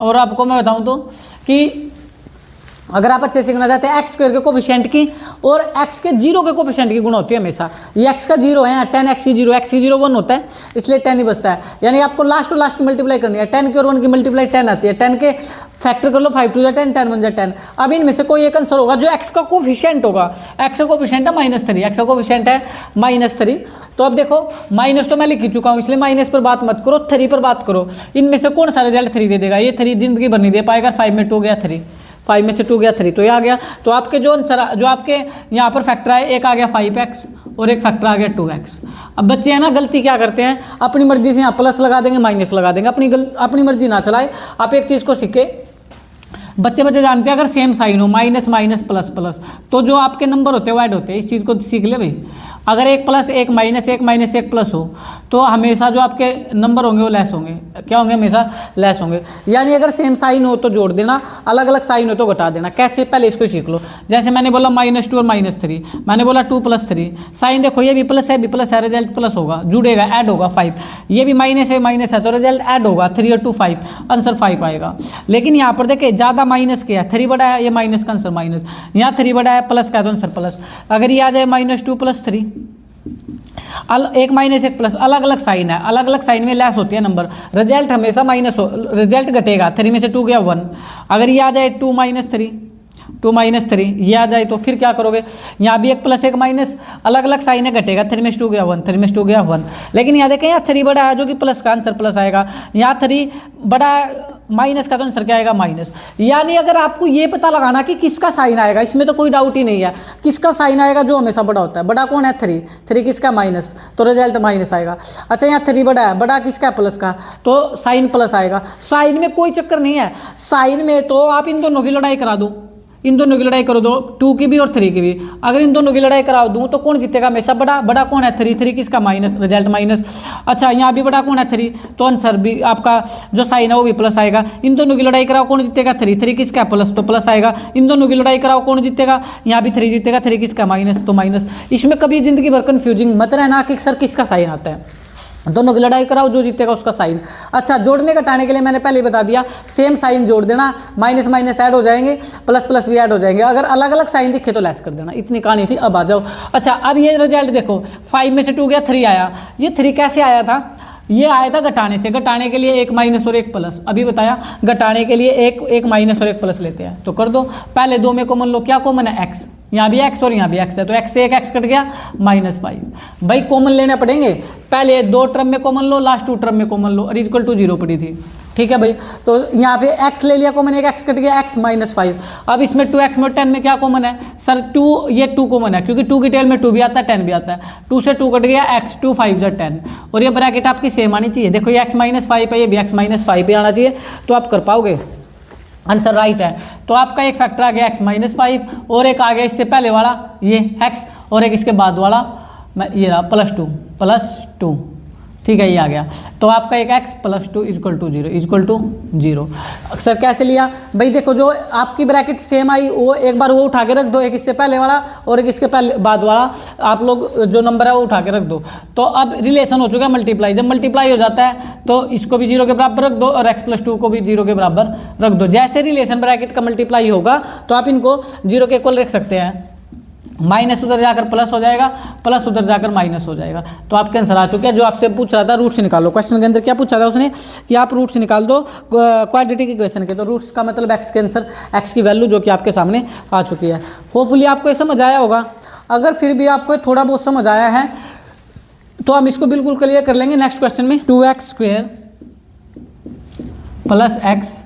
और आपको मैं बताऊं तो कि अगर आप अच्छे से सीखना चाहते हैं एक्स स्क्वायर के कोफिशिएंट की और एक्स के जीरो के कोफिशिएंट की गुणा होती है हमेशा। ये एक्स का जीरो है, 10 एक्स की जीरो 1 होता है, इसलिए 10 ही बचता है। यानी आपको लास्ट टू लास्ट की मल्टीप्लाई करनी है। 10 की और 1 की मल्टीप्लाई 10 आती है। 10 के फैक्टर कर लो, 5 2 10, 10 1 10। अब इनमें से कोई एक आंसर होगा जो एक्स का कोफिशिएंट होगा। एक्स का कोफिशिएंट है -3, एक्स का कोफिशिएंट है -3। तो अब देखो माइनस तो मैं लिख ही चुका हूँ, इसलिए माइनस पर बात मत करो, 3 पर बात करो। इनमें से कौन सा रिजल्ट 3 दे देगा? ये 3 जिंदगी भर नहीं दे पाएगा। 5 में 2 गया 3, 5 में से 2 गया 3, तो ये आ गया। तो आपके जो आंसर जो आपके यहाँ पर फैक्टर आए, एक आ गया 5x और एक फैक्टर आ गया 2x। अब बच्चे हैं ना गलती क्या करते हैं, अपनी मर्जी से यहाँ प्लस लगा देंगे माइनस लगा देंगे, अपनी मर्जी ना चलाए। आप एक चीज़ को सीखे, बच्चे जानते हैं अगर सेम साइन हो माइनस माइनस प्लस प्लस तो जो आपके नंबर होते हैं वो ऐड होते हैं। इस चीज़ को सीख ले भाई। अगर 1 + 1 -1 -1 प्लस हो तो हमेशा जो आपके नंबर होंगे वो लेस होंगे। क्या होंगे? हमेशा लेस होंगे। यानी अगर सेम साइन हो तो जोड़ देना, अलग अलग साइन हो तो घटा देना। कैसे? पहले इसको सीख लो। जैसे मैंने बोला -2 और -3, मैंने बोला 2 + 3। साइन देखो ये भी प्लस है, रिजल्ट प्लस होगा, जुड़ेगा, ऐड होगा 5। ये भी माइनस है तो रिजल्ट ऐड होगा 3 और 2 5, आंसर 5 आएगा। लेकिन यहाँ पर देखिए ज़्यादा माइनस किया, 3 बड़ा है, ये माइनस का आंसर माइनस। यहाँ 3 बड़ा है, प्लस का तो आंसर प्लस। अगर ये आ जाए -2 + 3, 1 - 1 प्लस, अलग अलग साइन है, अलग अलग साइन में लेस होती है नंबर, रिजल्ट हमेशा माइनस हो, रिजल्ट घटेगा। 3 में से 2 गया 1। अगर ये आ जाए 2 - 3 ये आ जाए तो फिर क्या करोगे? यहाँ भी 1 + 1 माइनस, अलग अलग साइन है, घटेगा। 3 में से 2 गया 1, 3 में से 2 गया 1। लेकिन यहाँ देखें यहाँ 3 बड़ा है जो कि प्लस का आंसर प्लस आएगा। यहाँ 3 बड़ा माइनस का तो आंसर क्या आएगा? माइनस। यानी अगर आपको ये पता लगाना कि किसका साइन आएगा, इसमें तो कोई डाउट ही नहीं है, किसका साइन आएगा जो हमेशा बड़ा होता है। बड़ा कौन है? 3 किसका? माइनस, तो रिजल्ट माइनस आएगा। अच्छा यहाँ 3 बड़ा है, बड़ा किसका? प्लस का, तो साइन प्लस आएगा। साइन में कोई चक्कर नहीं है, साइन में तो आप इन दोनों की लड़ाई करा दो, इन दोनों की लड़ाई करो दो, 2 की भी और 3 की भी। अगर इन दोनों की लड़ाई करा दूं तो कौन जीतेगा? हमेशा बड़ा कौन है? 3 किसका? Minus, result minus. अच्छा यहाँ भी बड़ा कौन है? 3, तो आंसर भी आपका जो साइन है वो भी प्लस आएगा। इन दोनों की लड़ाई कराओ, कौन जीतेगा? 3 किसका? प्लस, तो प्लस आएगा। इन दोनों की लड़ाई कराओ, कौन जीतेगा? यहाँ भी 3 जीतेगा, 3 किसका? माइनस, तो माइनस। इसमें कभी जिंदगी भर कन्फ्यूजिंग मत रहना कि सर किसका साइन आता है। दोनों की लड़ाई कराओ, जो जीतेगा उसका साइन। अच्छा जोड़ने घटाने के लिए मैंने पहले ही बता दिया, सेम साइन जोड़ देना, माइनस माइनस ऐड हो जाएंगे, प्लस प्लस भी ऐड हो जाएंगे। अगर अलग अलग साइन दिखे तो लेस कर देना। इतनी कहानी थी। अब आ जाओ। अच्छा अब ये रिजल्ट देखो, 5 में से 2 गया 3 आया। ये 3 कैसे आया था? ये आया था घटाने से। घटाने के लिए 1 माइनस और 1 प्लस, अभी बताया। घटाने के लिए एक माइनस और 1 प्लस लेते हैं, तो कर दो। पहले 2 में कॉमन लो, क्या कॉमन है? x। यहाँ भी x और यहाँ भी x है, तो x से एक x कट गया, -5। भाई कॉमन लेने पड़ेंगे, पहले 2 टर्म में कॉमन लो, लास्ट 2 टर्म में कॉमन लो, और इक्वल टू 0 पड़ी थी। ठीक है भाई, तो यहाँ पे x ले लिया कॉमन, एक x कट गया, x -5। अब इसमें 2x में 10 में क्या कॉमन है? सर 2, ये 2 कॉमन है क्योंकि 2 की टेल में 2 भी आता है, 10 भी आता है। 2 से 2 कट गया, x 2 5 = 10। और ये ब्रैकेट आपकी सेम आनी चाहिए। देखो ये x -5 है, ये भी x -5 पे आना चाहिए, तो आप कर पाओगे। आंसर राइट है। तो आपका एक फैक्टर आ गया x -5 और एक आ गया इससे पहले वाला ये x, और एक इसके बाद वाला ये रहा +2। ठीक है, ये आ गया। तो आपका एक x + 2 = 0 अक्सर कैसे लिया भाई? देखो जो आपकी ब्रैकेट सेम आई वो एक बार वो उठा के रख दो, एक इससे पहले वाला और एक इसके पहले बाद वाला, आप लोग जो नंबर है वो उठा के रख दो। तो अब रिलेशन हो चुका है मल्टीप्लाई। जब मल्टीप्लाई हो जाता है तो इसको भी 0 के बराबर रख दो और x + 2 को भी 0 के बराबर रख दो। जैसे रिलेशन ब्रैकेट का मल्टीप्लाई होगा तो आप इनको 0 के इक्वल रख सकते हैं। माइनस उधर जाकर प्लस हो जाएगा, प्लस उधर जाकर माइनस हो जाएगा। तो आपके आंसर आ चुके हैं। जो आपसे पूछ रहा था रूट से निकालो, क्वेश्चन के अंदर क्या पूछा था उसने कि आप रूट से निकाल दो क्वाड्रेटिक इक्वेशन के। तो रूट्स का मतलब x के आंसर, x की वैल्यू जो कि आपके सामने आ चुकी है। होपफुली आपको ये समझ आया होगा। अगर फिर भी आपको थोड़ा बहुत समझ आया है तो हम इसको बिल्कुल क्लियर कर लेंगे नेक्स्ट क्वेश्चन में। 2x² + x